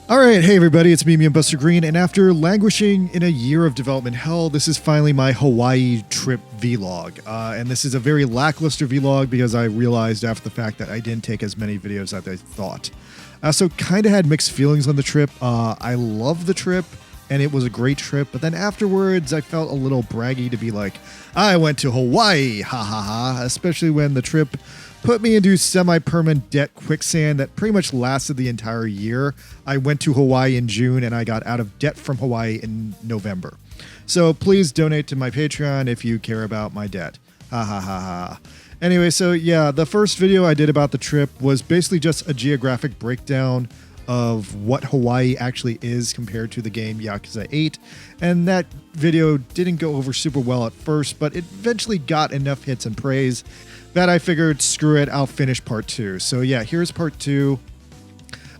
Alright, hey everybody, it's me and Buster Green, and after languishing in a year of development hell, this is finally my Hawaii trip vlog. And this is a very lackluster vlog because I realized after the fact that I didn't take as many videos as I thought. So kind of had mixed feelings on the trip. I loved the trip, and it was a great trip, but then afterwards I felt a little braggy to be like, I went to Hawaii, ha ha ha, especially when the trip put me into semi-permanent debt quicksand that pretty much lasted the entire year. I went to Hawaii in June and I got out of debt from Hawaii in November. So please donate to my Patreon if you care about my debt. Ha ha ha ha. Anyway, so yeah, the first video I did about the trip was basically just a geographic breakdown of what Hawaii actually is compared to the game Yakuza 8. And that video didn't go over super well at first, but it eventually got enough hits and praise that I figured, screw it, I'll finish part 2. So yeah, here's part 2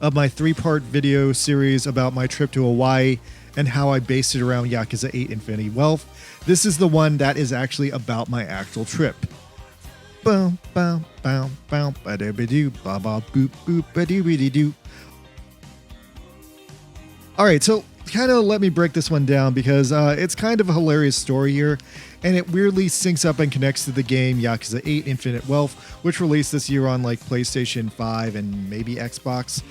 of my 3-part video series about my trip to Hawaii and how I based it around Yakuza 8 Infinity Wealth. This is the one that is actually about my actual trip. Boom, boom, boom, boom, ba-da-ba-doo, ba-ba, boop, boop, ba-doo-ba-doo-doo. Alright, so kind of let me break this one down because it's kind of a hilarious story here, and it weirdly syncs up and connects to the game Yakuza 8 Infinite Wealth, which released this year on like PlayStation 5 and maybe Xbox.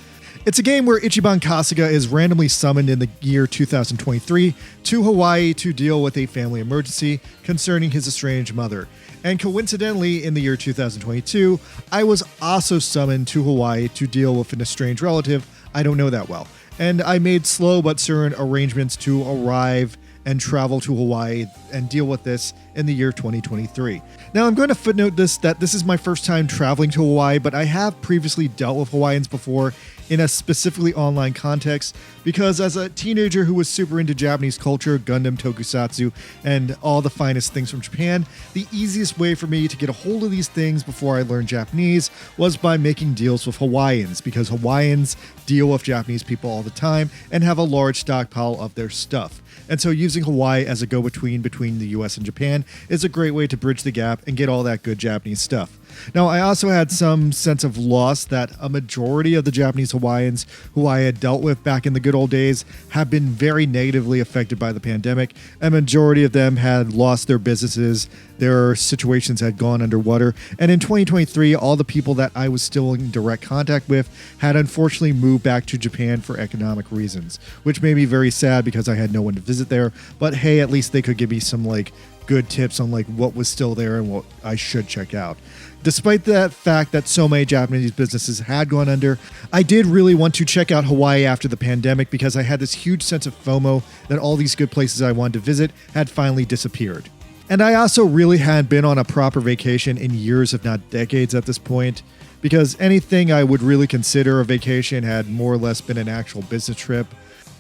It's a game where Ichiban Kasuga is randomly summoned in the year 2023 to Hawaii to deal with a family emergency concerning his estranged mother. And coincidentally, in the year 2022, I was also summoned to Hawaii to deal with an estranged relative I don't know that well. And I made slow but certain arrangements to arrive and travel to Hawaii and deal with this in the year 2023. Now, I'm going to footnote that this is my first time traveling to Hawaii, but I have previously dealt with Hawaiians before in a specifically online context because as a teenager who was super into Japanese culture, Gundam, tokusatsu, and all the finest things from Japan, the easiest way for me to get a hold of these things before I learned Japanese was by making deals with Hawaiians, because Hawaiians deal with Japanese people all the time and have a large stockpile of their stuff. And so using Hawaii as a go-between between the US and Japan is a great way to bridge the gap and get all that good Japanese stuff. Now, I also had some sense of loss that a majority of the Japanese Hawaiians who I had dealt with back in the good old days have been very negatively affected by the pandemic. A majority of them had lost their businesses, their situations had gone underwater, and in 2023, all the people that I was still in direct contact with had unfortunately moved back to Japan for economic reasons, which made me very sad because I had no one to visit there. But hey, at least they could give me some good tips on what was still there and what I should check out. Despite the fact that so many Japanese businesses had gone under, I did really want to check out Hawaii after the pandemic because I had this huge sense of FOMO that all these good places I wanted to visit had finally disappeared. And I also really hadn't been on a proper vacation in years, if not decades at this point, because anything I would really consider a vacation had more or less been an actual business trip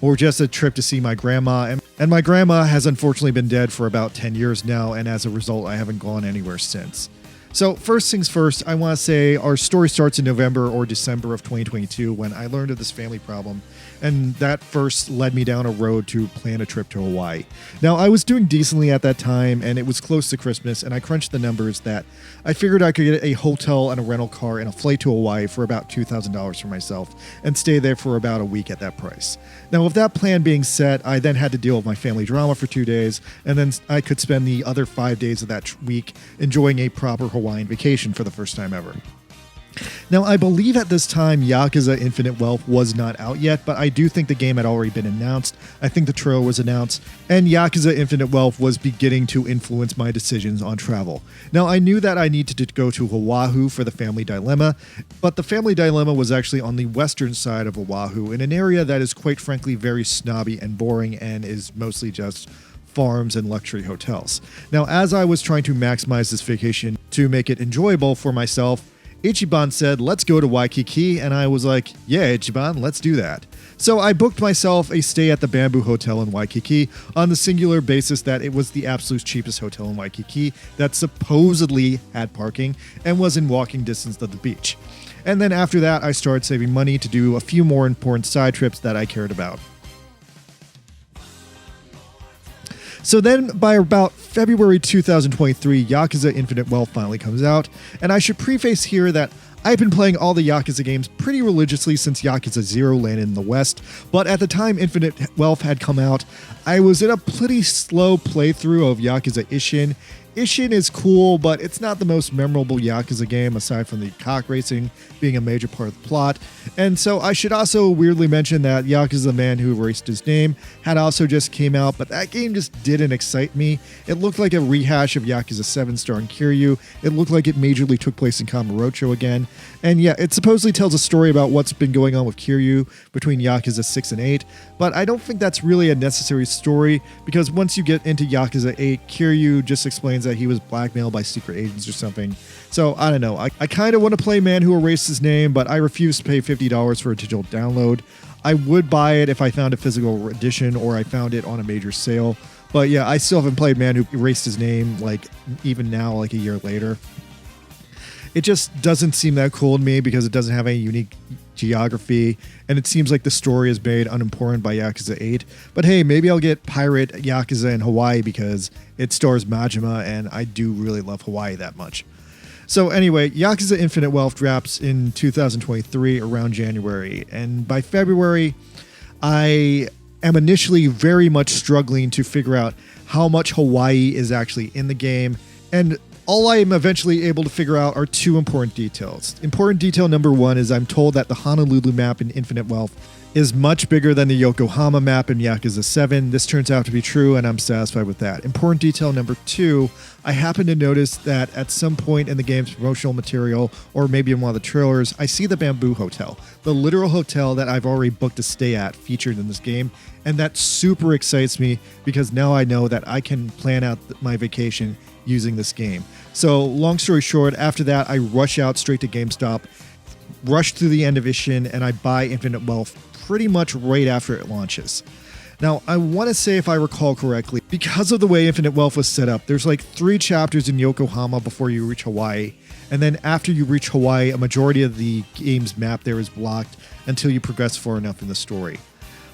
or just a trip to see my grandma. And my grandma has unfortunately been dead for about 10 years now, and as a result, I haven't gone anywhere since. So first things first, I want to say our story starts in November or December of 2022 when I learned of this family problem, and that first led me down a road to plan a trip to Hawaii. Now, I was doing decently at that time, and it was close to Christmas, and I crunched the numbers that I figured I could get a hotel and a rental car and a flight to Hawaii for about $2,000 for myself and stay there for about a week at that price. Now, with that plan being set, I then had to deal with my family drama for 2 days, and then I could spend the other 5 days of that week enjoying a proper Hawaiian vacation for the first time ever. Now, I believe at this time Yakuza Infinite Wealth was not out yet, but I do think the game had already been announced. I think the trailer was announced, and Yakuza Infinite Wealth was beginning to influence my decisions on travel. Now, I knew that I needed to go to Oahu for the family dilemma, but the family dilemma was actually on the western side of Oahu, in an area that is quite frankly very snobby and boring and is mostly just farms and luxury hotels. Now, as I was trying to maximize this vacation to make it enjoyable for myself, Ichiban said, let's go to Waikiki, and I was like, yeah, Ichiban, let's do that. So I booked myself a stay at the Bamboo Hotel in Waikiki on the singular basis that it was the absolute cheapest hotel in Waikiki that supposedly had parking and was in walking distance of the beach. And then after that, I started saving money to do a few more important side trips that I cared about. So then, by about February 2023, Yakuza Infinite Wealth finally comes out, and I should preface here that I've been playing all the Yakuza games pretty religiously since Yakuza 0 landed in the West, but at the time Infinite Wealth had come out, I was in a pretty slow playthrough of Yakuza Ishin. Ishin is cool, but it's not the most memorable Yakuza game aside from the cock racing being a major part of the plot. And so I should also weirdly mention that Yakuza The Man Who Erased His Name had also just came out, but that game just didn't excite me. It looked like a rehash of Yakuza 7 starring Kiryu. It looked like it majorly took place in Kamurocho again. And yeah, it supposedly tells a story about what's been going on with Kiryu between Yakuza 6 and 8, but I don't think that's really a necessary story because once you get into Yakuza 8, Kiryu just explains that he was blackmailed by secret agents or something. So I don't know. I kind of want to play Man Who Erased His Name, but I refuse to pay $50 for a digital download. I would buy it if I found a physical edition or I found it on a major sale. But yeah, I still haven't played Man Who Erased His Name, like even now, like a year later. It just doesn't seem that cool to me because it doesn't have any unique geography, and it seems like the story is made unimportant by Yakuza 8. But hey, maybe I'll get Pirate Yakuza in Hawaii because it stars Majima, and I do really love Hawaii that much. So anyway, Yakuza Infinite Wealth drops in 2023 around January, and by February, I am initially very much struggling to figure out how much Hawaii is actually in the game, and all I am eventually able to figure out are two important details. Important detail number one is I'm told that the Honolulu map in Infinite Wealth is much bigger than the Yokohama map in Yakuza 7. This turns out to be true, and I'm satisfied with that. Important detail number two, I happen to notice that at some point in the game's promotional material, or maybe in one of the trailers, I see the Bamboo Hotel, the literal hotel that I've already booked a stay at, featured in this game, and that super excites me because now I know that I can plan out my vacation using this game. So long story short, after that, I rush out straight to GameStop, rush through the end of Ishin, and I buy Infinite Wealth pretty much right after it launches. Now, I want to say, if I recall correctly, because of the way Infinite Wealth was set up, there's like 3 chapters in Yokohama before you reach Hawaii, and then after you reach Hawaii, a majority of the game's map there is blocked until you progress far enough in the story.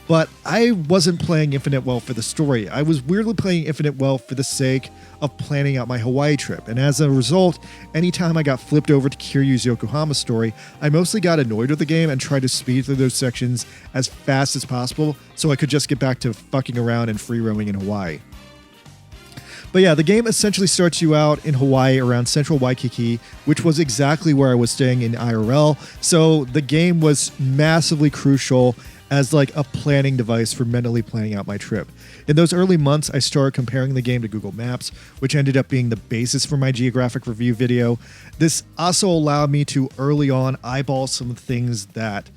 But I wasn't playing Infinite Wealth for the story. I was weirdly playing Infinite Wealth for the sake of planning out my Hawaii trip. And as a result, anytime I got flipped over to Kiryu's Yokohama story, I mostly got annoyed with the game and tried to speed through those sections as fast as possible so I could just get back to fucking around and free roaming in Hawaii. But yeah, the game essentially starts you out in Hawaii around central Waikiki, which was exactly where I was staying in IRL. So the game was massively crucial as like a planning device for mentally planning out my trip. In those early months, I started comparing the game to Google Maps, which ended up being the basis for my geographic review video. This also allowed me to early on eyeball some of the things that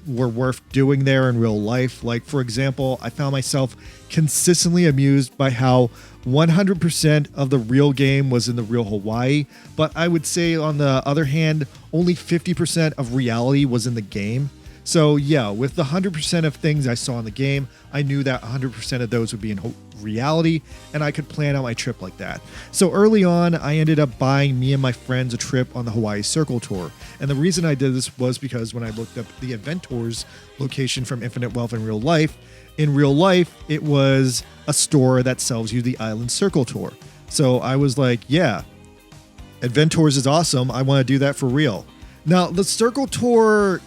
were worth doing there in real life. Like, for example, I found myself consistently amused by how 100% of the real game was in the real Hawaii, but I would say on the other hand, only 50% of reality was in the game. So yeah, with the 100% of things I saw in the game, I knew that 100% of those would be in reality, and I could plan out my trip like that. So early on, I ended up buying me and my friends a trip on the Hawaii Circle Tour. And the reason I did this was because when I looked up the Event Tours location from Infinite Wealth in real life, it was a store that sells you the Island Circle Tour. So I was like, yeah, Event Tours is awesome. I want to do that for real. Now, the Circle Tour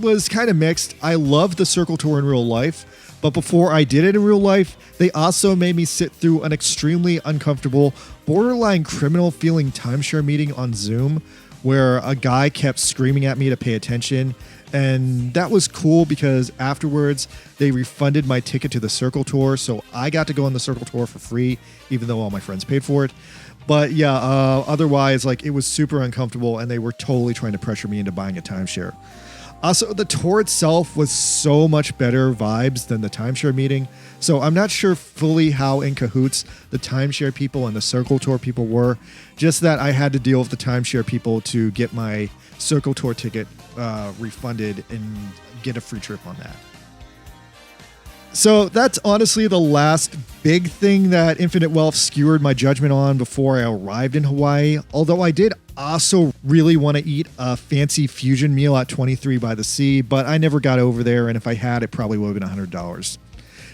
was kind of mixed. I loved the Circle Tour in real life, but before I did it in real life, they also made me sit through an extremely uncomfortable, borderline criminal feeling timeshare meeting on Zoom where a guy kept screaming at me to pay attention. And that was cool because afterwards they refunded my ticket to the Circle Tour, so I got to go on the Circle Tour for free, even though all my friends paid for it. But yeah, otherwise, like, it was super uncomfortable and they were totally trying to pressure me into buying a timeshare. Also, the tour itself was so much better vibes than the timeshare meeting, so I'm not sure fully how in cahoots the timeshare people and the Circle Tour people were, just that I had to deal with the timeshare people to get my Circle Tour ticket refunded and get a free trip on that. So that's honestly the last big thing that Infinite Wealth skewered my judgment on before I arrived in Hawaii, although I did also really want to eat a fancy fusion meal at 23 by the Sea, but I never got over there, and if I had, it probably would have been $100.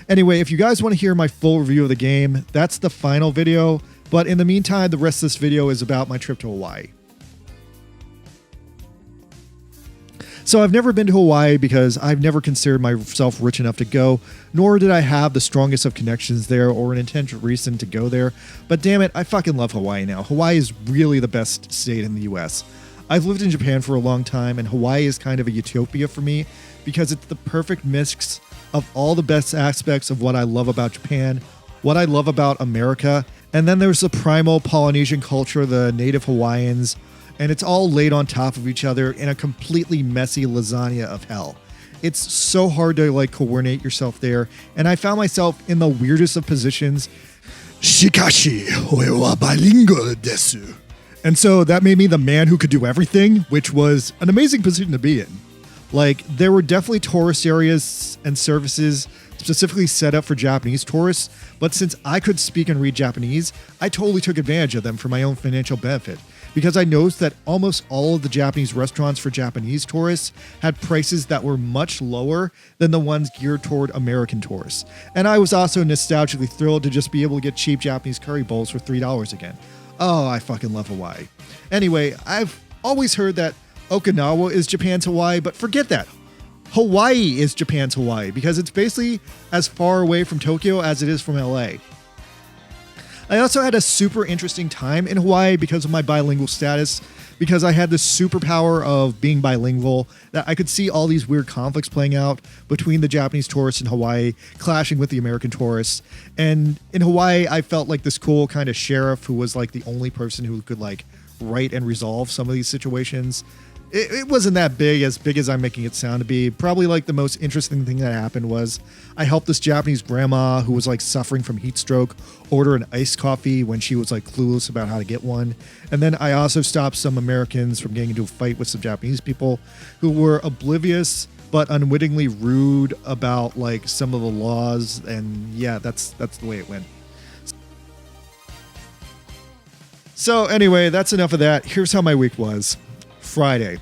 Anyway, if you guys want to hear my full review of the game, that's the final video, but in the meantime, the rest of this video is about my trip to Hawaii. So I've never been to Hawaii because I've never considered myself rich enough to go, nor did I have the strongest of connections there or an intentional reason to go there. But damn it, I fucking love Hawaii now. Hawaii is really the best state in the US. I've lived in Japan for a long time, and Hawaii is kind of a utopia for me because it's the perfect mix of all the best aspects of what I love about Japan, what I love about America, and then there's the primal Polynesian culture, the native Hawaiians, and it's all laid on top of each other in a completely messy lasagna of hell. It's so hard to coordinate yourself there, and I found myself in the weirdest of positions. Shikashi, oe wa bilingual desu. And so that made me the man who could do everything, which was an amazing position to be in. There were definitely tourist areas and services specifically set up for Japanese tourists, but since I could speak and read Japanese, I totally took advantage of them for my own financial benefit. Because I noticed that almost all of the Japanese restaurants for Japanese tourists had prices that were much lower than the ones geared toward American tourists. And I was also nostalgically thrilled to just be able to get cheap Japanese curry bowls for $3 again. Oh, I fucking love Hawaii. Anyway, I've always heard that Okinawa is Japan's Hawaii, but forget that. Hawaii is Japan's Hawaii because it's basically as far away from Tokyo as it is from LA. I also had a super interesting time in Hawaii because of my bilingual status, because I had this superpower of being bilingual, that I could see all these weird conflicts playing out between the Japanese tourists in Hawaii, clashing with the American tourists. And in Hawaii, I felt like this cool kind of sheriff who was the only person who could write and resolve some of these situations. It wasn't that big as I'm making it sound to be. Probably the most interesting thing that happened was I helped this Japanese grandma who was suffering from heat stroke order an iced coffee when she was clueless about how to get one. And then I also stopped some Americans from getting into a fight with some Japanese people who were oblivious but unwittingly rude about some of the laws. And yeah, that's the way it went. So anyway, that's enough of that. Here's how my week was. Friday.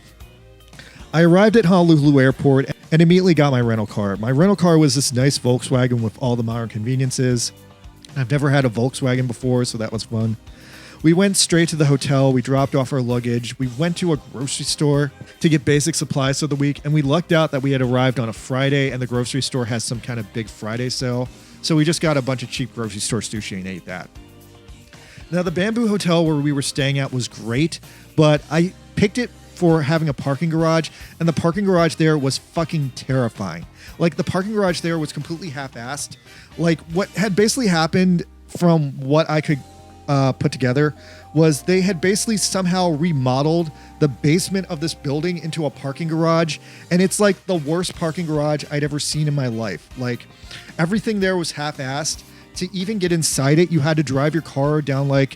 I arrived at Honolulu Airport and immediately got my rental car. My rental car was this nice Volkswagen with all the modern conveniences. I've never had a Volkswagen before, so that was fun. We went straight to the hotel. We dropped off our luggage. We went to a grocery store to get basic supplies for the week, and we lucked out that we had arrived on a Friday and the grocery store has some kind of big Friday sale. So we just got a bunch of cheap grocery store sushi and ate that. Now, the Bamboo Hotel where we were staying at was great, but I picked it for having a parking garage, and the parking garage there was fucking terrifying. The parking garage there was completely half-assed. What had basically happened from what I could put together was they had basically somehow remodeled the basement of this building into a parking garage, and it's the worst parking garage I'd ever seen in my life. Everything there was half-assed. To even get inside it, you had to drive your car down a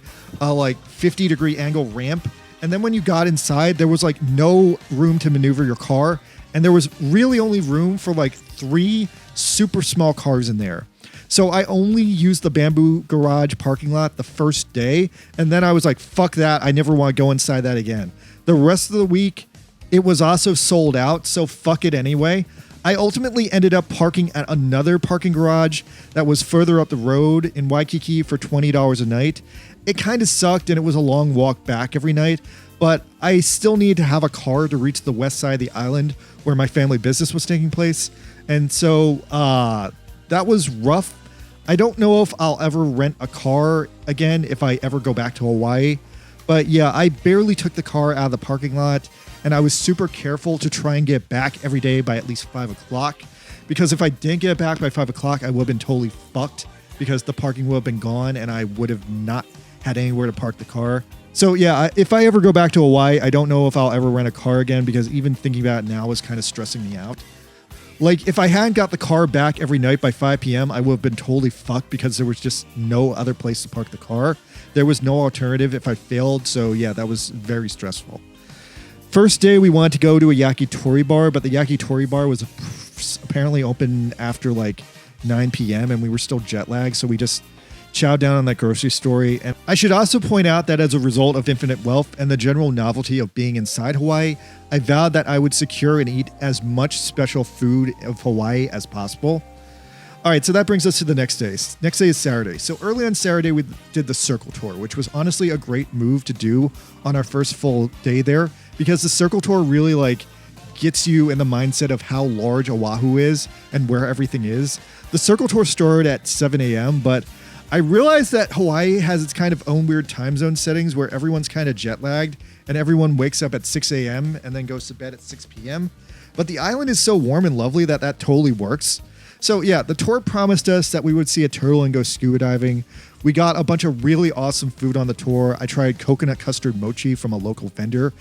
50-degree angle ramp. And then when you got inside, there was no room to maneuver your car. And there was really only room for 3 super small cars in there. So I only used the Bamboo Garage parking lot the first day. And then I was fuck that. I never want to go inside that again. The rest of the week, it was also sold out. So fuck it anyway. I ultimately ended up parking at another parking garage that was further up the road in Waikiki for $20 a night. It kind of sucked and it was a long walk back every night, but I still need to have a car to reach the west side of the island where my family business was taking place. And so that was rough. I don't know if I'll ever rent a car again if I ever go back to Hawaii. But yeah, I barely took the car out of the parking lot, and I was super careful to try and get back every day by at least 5 o'clock. Because if I didn't get back by 5 o'clock, I would have been totally fucked because the parking would have been gone and I would have not had anywhere to park the car. So yeah, if I ever go back to Hawaii, I don't know if I'll ever rent a car again because even thinking about it now is kind of stressing me out. If I hadn't got the car back every night by 5 p.m., I would have been totally fucked because there was just no other place to park the car. There was no alternative if I failed. So yeah, that was very stressful. First day, we wanted to go to a yakitori bar, but the yakitori bar was apparently open after 9 p.m. and we were still jet lagged. So we just chowed down on that grocery store. And I should also point out that as a result of infinite wealth and the general novelty of being inside Hawaii, I vowed that I would secure and eat as much special food of Hawaii as possible. All right, so that brings us to the next day. Next day is Saturday. So early on Saturday, we did the Circle Tour, which was honestly a great move to do on our first full day there because the Circle Tour really gets you in the mindset of how large Oahu is and where everything is. The circle tour started at 7 a.m., but I realized that Hawaii has its kind of own weird time zone settings where everyone's kind of jet lagged and everyone wakes up at 6 a.m. and then goes to bed at 6 p.m. But the island is so warm and lovely that totally works. So yeah, the tour promised us that we would see a turtle and go scuba diving. We got a bunch of really awesome food on the tour. I tried coconut custard mochi from a local vendor.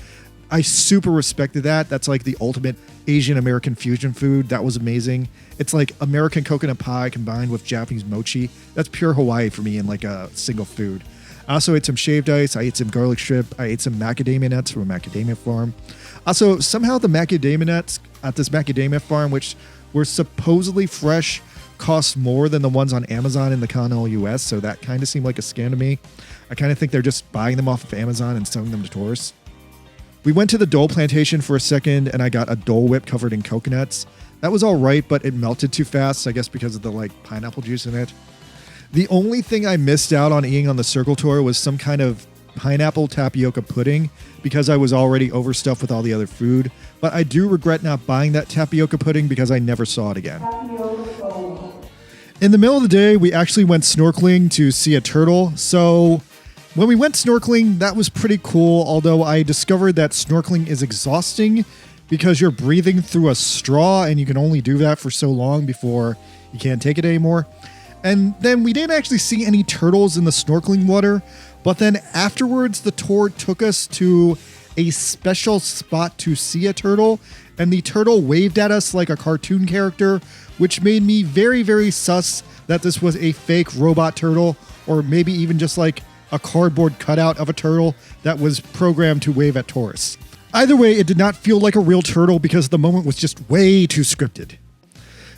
I super respected that. That's like the ultimate Asian American fusion food. That was amazing. It's like American coconut pie combined with Japanese mochi. That's pure Hawaii for me in like a single food. I also ate some shaved ice. I ate some garlic strip. I ate some macadamia nuts from a macadamia farm. Also, somehow the macadamia nuts at this macadamia farm, which were supposedly fresh, cost more than the ones on Amazon in the continental US, so that kind of seemed like a scam to me. I kind of think they're just buying them off of Amazon and selling them to tourists. We went to the Dole plantation for a second, and I got a Dole Whip covered in coconuts. That was all right, but it melted too fast, I guess because of the pineapple juice in it. The only thing I missed out on eating on the circle tour was some kind of pineapple tapioca pudding because I was already overstuffed with all the other food. But I do regret not buying that tapioca pudding because I never saw it again. In the middle of the day, we actually went snorkeling to see a turtle. So when we went snorkeling, that was pretty cool, although I discovered that snorkeling is exhausting because you're breathing through a straw and you can only do that for so long before you can't take it anymore. And then we didn't actually see any turtles in the snorkeling water, but then afterwards the tour took us to a special spot to see a turtle, and the turtle waved at us like a cartoon character, which made me very, very sus that this was a fake robot turtle, or maybe even just like a cardboard cutout of a turtle that was programmed to wave at tourists. Either way, it did not feel like a real turtle because the moment was just way too scripted.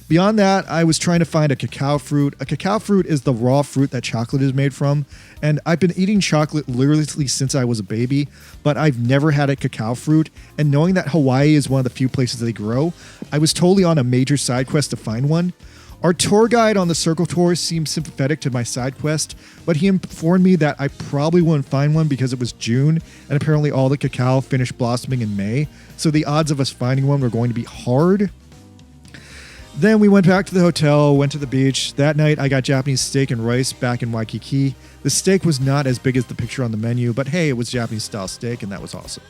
Beyond that, I was trying to find a cacao fruit. A cacao fruit is the raw fruit that chocolate is made from, and I've been eating chocolate literally since I was a baby, but I've never had a cacao fruit, and knowing that Hawaii is one of the few places they grow, I was totally on a major side quest to find one. Our tour guide on the circle tour seemed sympathetic to my side quest, but he informed me that I probably wouldn't find one because it was June, and apparently all the cacao finished blossoming in May, so the odds of us finding one were going to be hard. Then we went back to the hotel, went to the beach. That night, I got Japanese steak and rice back in Waikiki. The steak was not as big as the picture on the menu, but hey, it was Japanese-style steak, and that was awesome.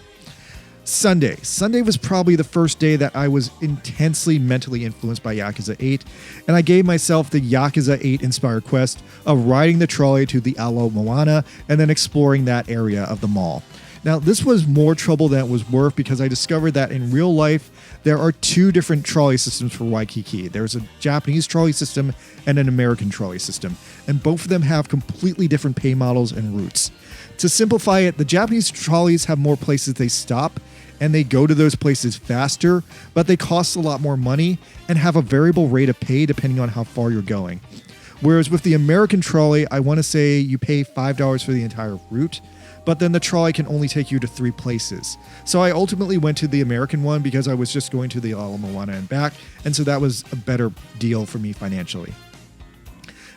Sunday. Sunday was probably the first day that I was intensely mentally influenced by Yakuza 8, and I gave myself the Yakuza 8 inspired quest of riding the trolley to the Ala Moana and then exploring that area of the mall. Now, this was more trouble than it was worth because I discovered that in real life, there are two different trolley systems for Waikiki. There's a Japanese trolley system and an American trolley system, and both of them have completely different pay models and routes. To simplify it, the Japanese trolleys have more places they stop, and they go to those places faster, but they cost a lot more money and have a variable rate of pay depending on how far you're going. Whereas with the American trolley, I want to say you pay $5 for the entire route, but then the trolley can only take you to 3 places. So I ultimately went to the American one because I was just going to the Ala Moana and back, and so that was a better deal for me financially.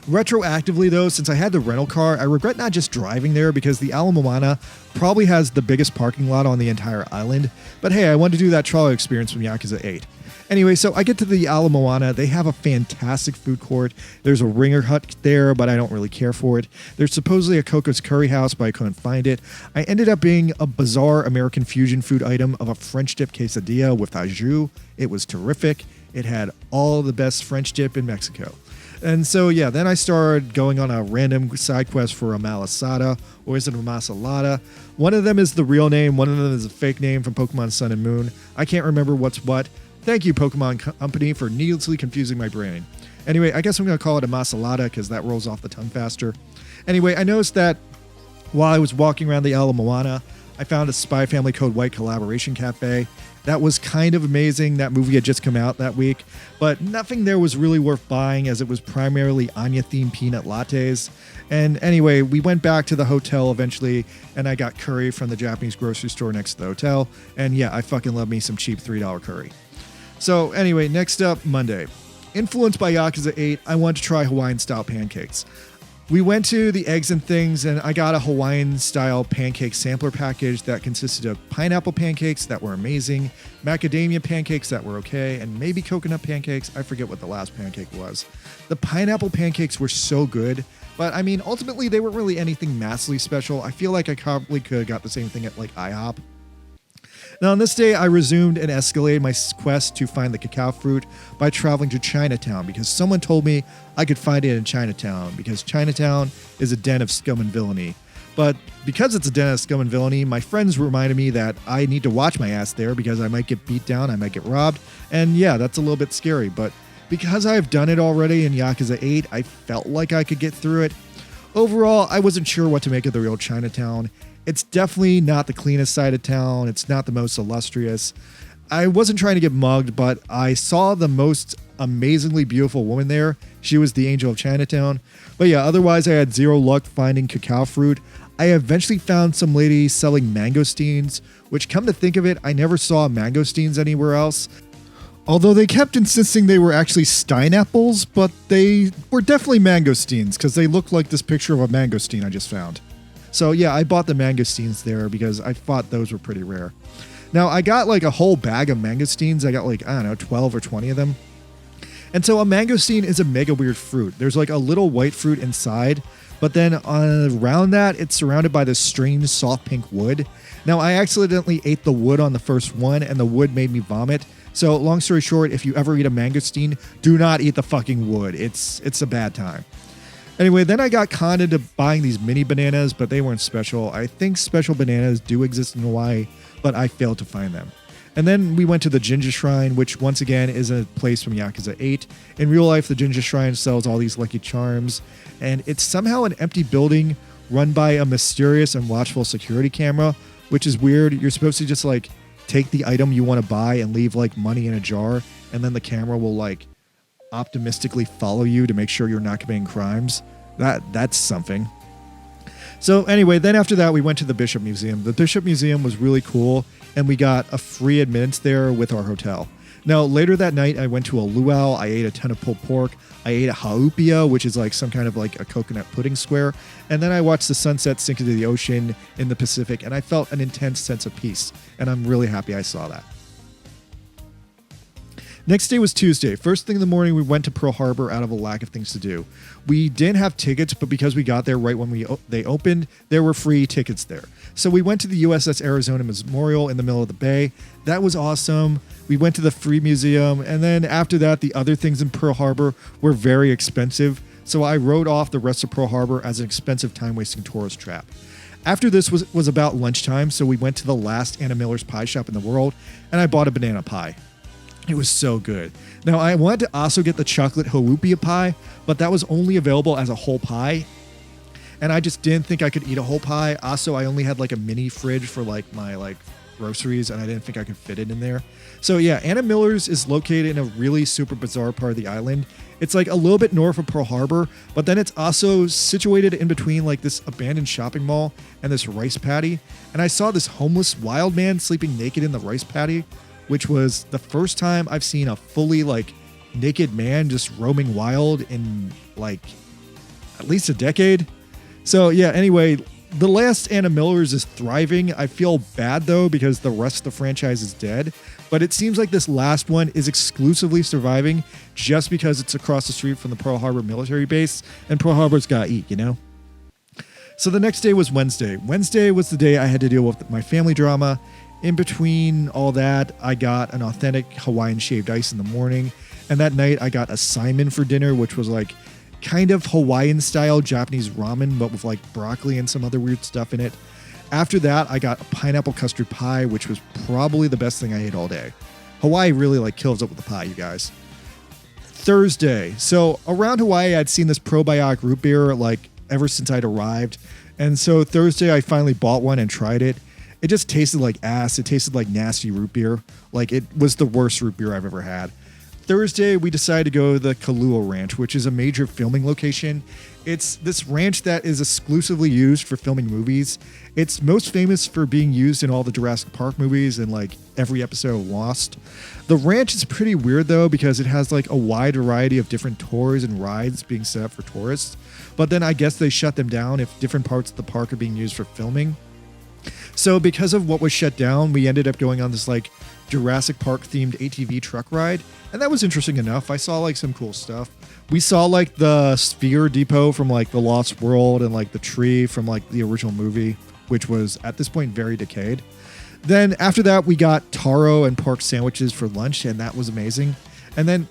Retroactively though, since I had the rental car, I regret not just driving there because the Ala Moana probably has the biggest parking lot on the entire island, but hey, I wanted to do that trolley experience from Yakuza 8. Anyway, so I get to the Ala Moana. They have a fantastic food court. There's a ringer hut there, but I don't really care for it. There's supposedly a Coco's Curry House, but I couldn't find it. I ended up being a bizarre American fusion food item of a French dip quesadilla with au jus. It was terrific. It had all the best French dip in Mexico. And so, yeah, then I started going on a random side quest for a malasada, or is it a masalada? One of them is the real name. One of them is a fake name from Pokemon Sun and Moon. I can't remember what's what. Thank you, Pokemon Company, for needlessly confusing my brain. Anyway, I guess I'm going to call it a masalada because that rolls off the tongue faster. Anyway, I noticed that while I was walking around the Ala Moana, I found a Spy Family Code White collaboration cafe. That was kind of amazing. That movie had just come out that week, but nothing there was really worth buying as it was primarily Anya-themed peanut lattes. And anyway, we went back to the hotel eventually, and I got curry from the Japanese grocery store next to the hotel. And yeah, I fucking love me some cheap $3 curry. So anyway, next up, Monday. Influenced by Yakuza 8, I wanted to try Hawaiian-style pancakes. We went to the Eggs and Things, and I got a Hawaiian-style pancake sampler package that consisted of pineapple pancakes that were amazing, macadamia pancakes that were okay, and maybe coconut pancakes. I forget what the last pancake was. The pineapple pancakes were so good, but I mean, ultimately, they weren't really anything massively special. I feel like I probably could have got the same thing at like IHOP. Now, on this day, I resumed and escalated my quest to find the cacao fruit by traveling to Chinatown because someone told me I could find it in Chinatown because Chinatown is a den of scum and villainy. But because it's a den of scum and villainy, my friends reminded me that I need to watch my ass there because I might get beat down, I might get robbed, and yeah, that's a little bit scary. But because I've done it already in Yakuza 8, I felt like I could get through it. Overall, I wasn't sure what to make of the real Chinatown. It's definitely not the cleanest side of town. It's not the most illustrious. I wasn't trying to get mugged, but I saw the most amazingly beautiful woman there. She was the angel of Chinatown. But yeah, otherwise I had zero luck finding cacao fruit. I eventually found some lady selling mangosteens, which come to think of it, I never saw mangosteens anywhere else. Although they kept insisting they were actually Stein apples, but they were definitely mangosteens because they looked like this picture of a mangosteen I just found. So yeah, I bought the mangosteens there because I thought those were pretty rare. Now, I got like a whole bag of mangosteens. I got like, I don't know, 12 or 20 of them. And so a mangosteen is a mega weird fruit. There's like a little white fruit inside, but then around that, it's surrounded by this strange soft pink wood. Now, I accidentally ate the wood on the first one, and the wood made me vomit. So long story short, if you ever eat a mangosteen, do not eat the fucking wood. It's a bad time. Anyway, then I got conned into buying these mini bananas, but they weren't special. I think special bananas do exist in Hawaii, but I failed to find them. And then we went to the Jinja Shrine, which once again is a place from Yakuza 8. In real life, the Jinja Shrine sells all these lucky charms, and it's somehow an empty building run by a mysterious and watchful security camera, which is weird. You're supposed to just like take the item you want to buy and leave like money in a jar, and then the camera will like optimistically follow you to make sure you're not committing crimes. That's something. So anyway, then after that, we went to the Bishop Museum. The Bishop Museum was really cool, and we got a free admittance there with our hotel. Now, later that night, I went to a luau. I ate a ton of pulled pork. I ate a haupia, which is like some kind of like a coconut pudding square. And then I watched the sunset sink into the ocean in the Pacific, and I felt an intense sense of peace. And I'm really happy I saw that. Next day was Tuesday. First thing in the morning, we went to Pearl Harbor out of a lack of things to do. We didn't have tickets, but because we got there right when they opened, there were free tickets there. So we went to the USS Arizona Memorial in the middle of the bay. That was awesome. We went to the Free Museum, and then after that, the other things in Pearl Harbor were very expensive. So I wrote off the rest of Pearl Harbor as an expensive time-wasting tourist trap. After this was about lunchtime, so we went to the last Anna Miller's pie shop in the world, and I bought a banana pie. It was so good. Now, I wanted to also get the chocolate haupia pie, but that was only available as a whole pie. And I just didn't think I could eat a whole pie. Also, I only had like a mini fridge for like my like groceries, and I didn't think I could fit it in there. So yeah, Anna Miller's is located in a really super bizarre part of the island. It's like a little bit north of Pearl Harbor, but then it's also situated in between like this abandoned shopping mall and this rice paddy. And I saw this homeless wild man sleeping naked in the rice paddy, which was the first time I've seen a fully like naked man just roaming wild in like at least a decade. So yeah, anyway, the last Anna Miller's is thriving. I feel bad though because the rest of the franchise is dead, but it seems like this last one is exclusively surviving just because it's across the street from the Pearl Harbor military base, and Pearl Harbor's gotta eat, you know? So the next day was Wednesday. Wednesday was the day I had to deal with my family drama. In between all that, I got an authentic Hawaiian shaved ice in the morning. And that night, I got a Simon for dinner, which was like kind of Hawaiian-style Japanese ramen, but with like broccoli and some other weird stuff in it. After that, I got a pineapple custard pie, which was probably the best thing I ate all day. Hawaii really like kills it with the pie, you guys. Thursday. So around Hawaii, I'd seen this probiotic root beer like ever since I'd arrived. And so Thursday, I finally bought one and tried it. It just tasted like ass. It tasted like nasty root beer. Like it was the worst root beer I've ever had. Thursday, we decided to go to the Kahlua Ranch, which is a major filming location. It's this ranch that is exclusively used for filming movies. It's most famous for being used in all the Jurassic Park movies and like every episode of Lost. The ranch is pretty weird though because it has like a wide variety of different tours and rides being set up for tourists. But then I guess they shut them down if different parts of the park are being used for filming. So because of what was shut down, we ended up going on this like Jurassic Park themed ATV truck ride. And that was interesting enough. I saw like some cool stuff. We saw like the Sphere Depot from like the Lost World and like the tree from like the original movie, which was at this point very decayed. Then after that, we got taro and pork sandwiches for lunch, and that was amazing. And then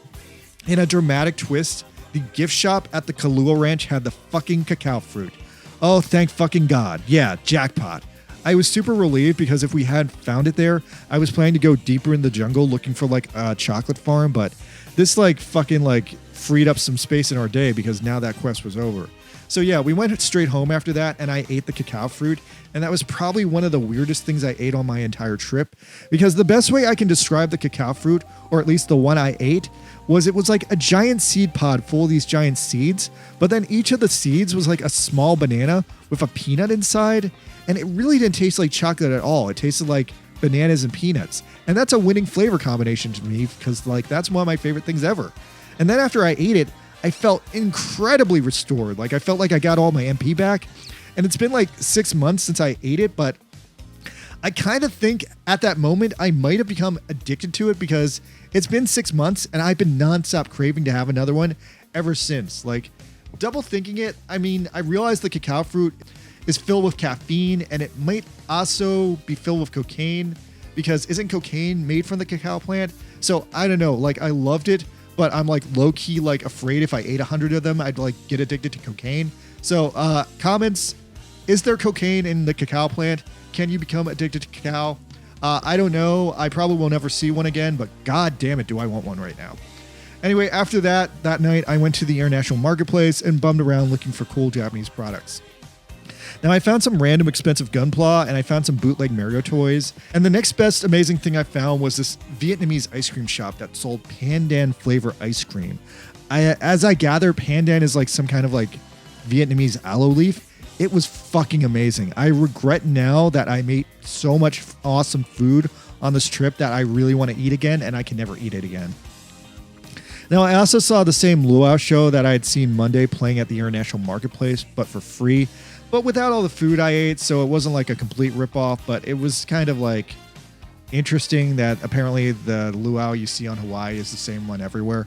in a dramatic twist, the gift shop at the Kahlua Ranch had the fucking cacao fruit. Oh, thank fucking God. Yeah, jackpot. I was super relieved because if we had found it there, I was planning to go deeper in the jungle looking for like a chocolate farm, but this like fucking like freed up some space in our day because now that quest was over. So yeah, we went straight home after that and I ate the cacao fruit, and that was probably one of the weirdest things I ate on my entire trip because the best way I can describe the cacao fruit, or at least the one I ate, was it was like a giant seed pod full of these giant seeds, but then each of the seeds was like a small banana with a peanut inside. And it really didn't taste like chocolate at all. It tasted like bananas and peanuts. And that's a winning flavor combination to me because like that's one of my favorite things ever. And then after I ate it, I felt incredibly restored. Like I felt like I got all my MP back. And it's been like 6 months since I ate it, but I kind of think at that moment I might have become addicted to it because it's been 6 months and I've been nonstop craving to have another one ever since. Like double thinking it, I mean, I realized the cacao fruit is filled with caffeine, and it might also be filled with cocaine because isn't cocaine made from the cacao plant? So I don't know, like I loved it, but I'm like low-key like afraid if I ate 100 of them, I'd like get addicted to cocaine. So comments, is there cocaine in the cacao plant? Can you become addicted to cacao? I don't know. I probably will never see one again, but god damn it, do I want one right now. Anyway, after that night, I went to the International Marketplace and bummed around looking for cool Japanese products. Now, I found some random expensive Gunpla, and I found some bootleg Mario toys. And the next best amazing thing I found was this Vietnamese ice cream shop that sold pandan flavor ice cream. As I gather, pandan is like some kind of like Vietnamese aloe leaf. It was fucking amazing. I regret now that I made so much awesome food on this trip that I really want to eat again, and I can never eat it again. Now, I also saw the same luau show that I had seen Monday playing at the International Marketplace, but for free. But without all the food I ate, so it wasn't like a complete ripoff, but it was kind of like interesting that apparently the luau you see on Hawaii is the same one everywhere.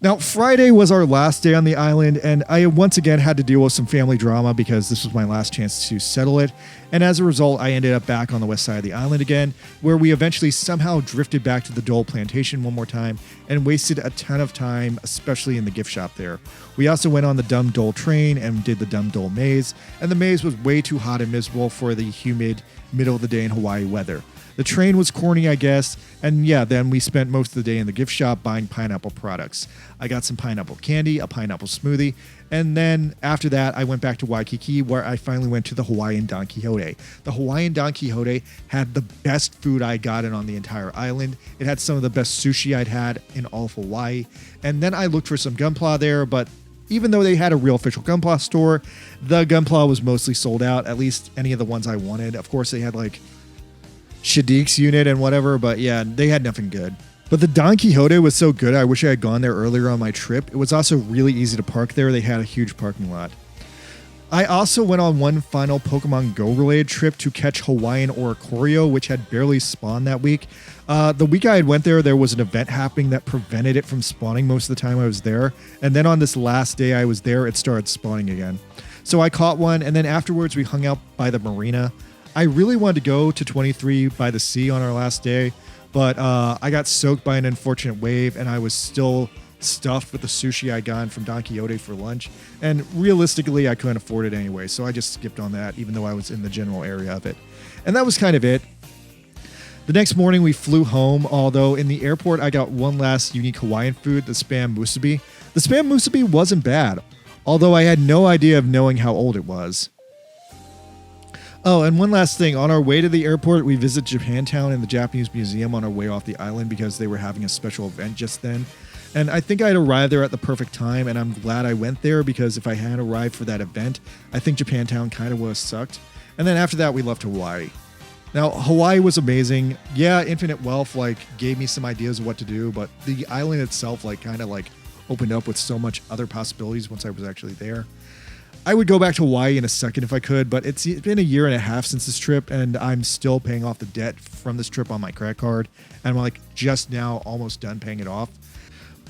Now, Friday was our last day on the island, and I once again had to deal with some family drama because this was my last chance to settle it. And as a result, I ended up back on the west side of the island again, where we eventually somehow drifted back to the Dole Plantation one more time and wasted a ton of time, especially in the gift shop there. We also went on the Dumb Dole train and did the Dumb Dole maze, and the maze was way too hot and miserable for the humid middle of the day in Hawaii weather. The train was corny, I guess, and yeah, then we spent most of the day in the gift shop buying pineapple products. I got some pineapple candy, a pineapple smoothie, and then after that, I went back to Waikiki, where I finally went to the Hawaiian Don Quixote. The Hawaiian Don Quixote had the best food I'd gotten on the entire island. It had some of the best sushi I'd had in all of Hawaii, and then I looked for some Gunpla there, but even though they had a real official Gunpla store, the Gunpla was mostly sold out, at least any of the ones I wanted. Of course, they had like Shadiq's unit and whatever, but yeah, they had nothing good. But the Don Quixote was so good, I wish I had gone there earlier on my trip. It was also really easy to park there. They had a huge parking lot. I also went on one final Pokemon Go related trip to catch Hawaiian Oricorio, which had barely spawned that week. The week I had went there was an event happening that prevented it from spawning most of the time I was there. And then on this last day I was there, it started spawning again. So I caught one, and then afterwards we hung out by the marina. I really wanted to go to 23 by the sea on our last day, but I got soaked by an unfortunate wave, and I was still stuffed with the sushi I got from Don Quixote for lunch. And realistically, I couldn't afford it anyway, so I just skipped on that, even though I was in the general area of it. And that was kind of it. The next morning, we flew home, although in the airport, I got one last unique Hawaiian food, the Spam Musubi. The Spam Musubi wasn't bad, although I had no idea of knowing how old it was. Oh, and one last thing. On our way to the airport, we visit Japantown and the Japanese Museum on our way off the island because they were having a special event just then. And I think I'd arrived there at the perfect time, and I'm glad I went there because if I hadn't arrived for that event, I think Japantown kind of would have sucked. And then after that, we left Hawaii. Now, Hawaii was amazing. Yeah, Infinite Wealth like gave me some ideas of what to do, but the island itself like kind of like opened up with so much other possibilities once I was actually there. I would go back to Hawaii in a second if I could, but it's been a year and a half since this trip, and I'm still paying off the debt from this trip on my credit card, and I'm like just now almost done paying it off.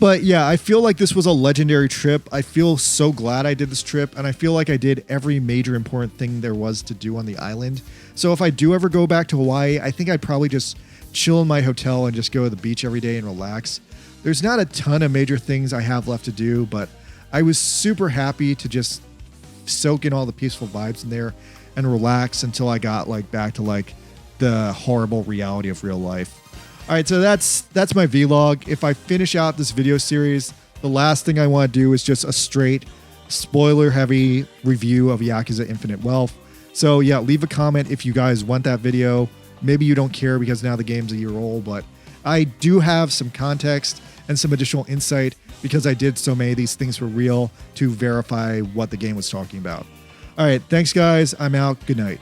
But yeah, I feel like this was a legendary trip. I feel so glad I did this trip, and I feel like I did every major important thing there was to do on the island. So if I do ever go back to Hawaii, I think I'd probably just chill in my hotel and just go to the beach every day and relax. There's not a ton of major things I have left to do, but I was super happy to just soak in all the peaceful vibes in there and relax until I got like back to like the horrible reality of real life. All right, so that's my vlog. If I finish out this video series, the last thing I want to do is just a straight spoiler heavy review of Yakuza Infinite Wealth. So yeah, leave a comment if you guys want that video. Maybe you don't care because now the game's a year old, but I do have some context and some additional insight because I did so many of these things for real to verify what the game was talking about. All right, thanks guys. I'm out. Good night.